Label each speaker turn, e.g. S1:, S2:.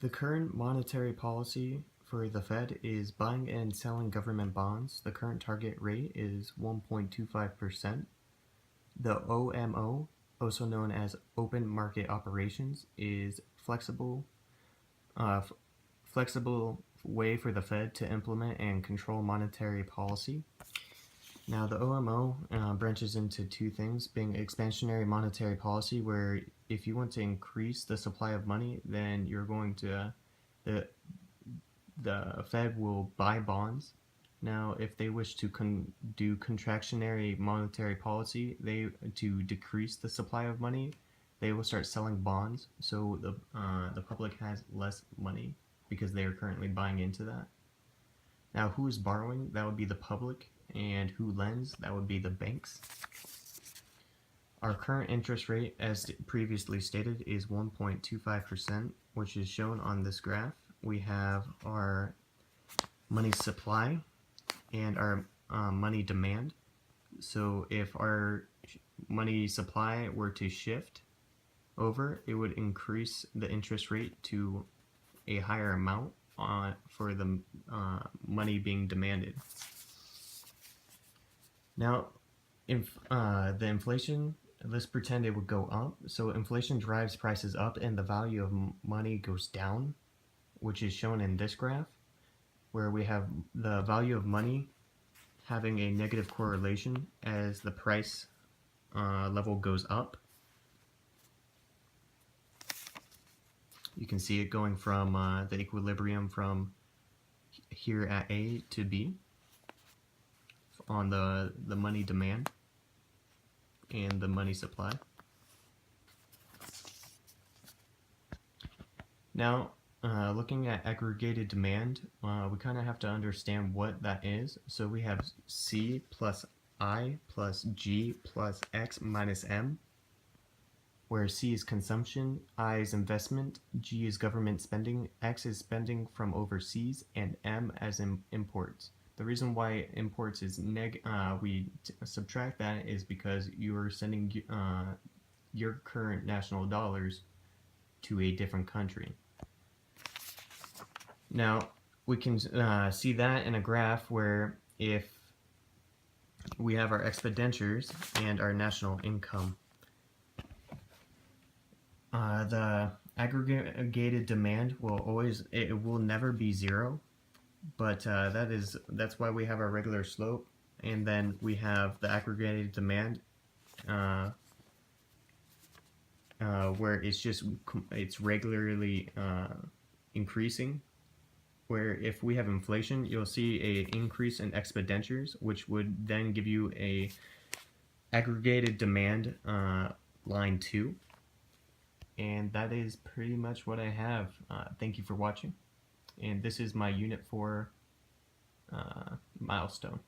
S1: The current monetary policy for the Fed is buying and selling government bonds. The current target rate is 1.25%. The OMO, also known as open market operations, is flexible way for the Fed to implement and control monetary policy. Now, the OMO branches into two things, being expansionary monetary policy, where if you want to increase the supply of money, then you're going to, the Fed will buy bonds. Now, if they wish to do contractionary monetary policy, to decrease the supply of money, they will start selling bonds, so the public has less money because they are currently buying into that. Now, who is borrowing? That would be the public. And who lends? That would be the banks. Our current interest rate, as previously stated, is 1.25%, which is shown on this graph. We have our money supply and our money demand. So if our money supply were to shift over, it would increase the interest rate to a higher amount for the money being demanded. Now, if the inflation, let's pretend it would go up. So inflation drives prices up and the value of money goes down, which is shown in this graph, where we have the value of money having a negative correlation as the price level goes up. You can see it going from the equilibrium from here at A to B on the money demand and the money supply. Now, looking at aggregated demand, we kind of have to understand what that is. So we have C plus I plus G plus X minus M, where C is consumption, I is investment, G is government spending, X is spending from overseas, and M as in imports. The reason why imports is we subtract that is because you are sending your current national dollars to a different country. Now, we can see that in a graph where if we have our expenditures and our national income, the aggregated demand will never be zero. But that's why we have our regular slope, and then we have the aggregated demand where it's regularly increasing. Where if we have inflation, you'll see an increase in expenditures, which would then give you a aggregated demand line 2. And that is pretty much what I have. Thank you for watching. And this is my Unit 4 milestone.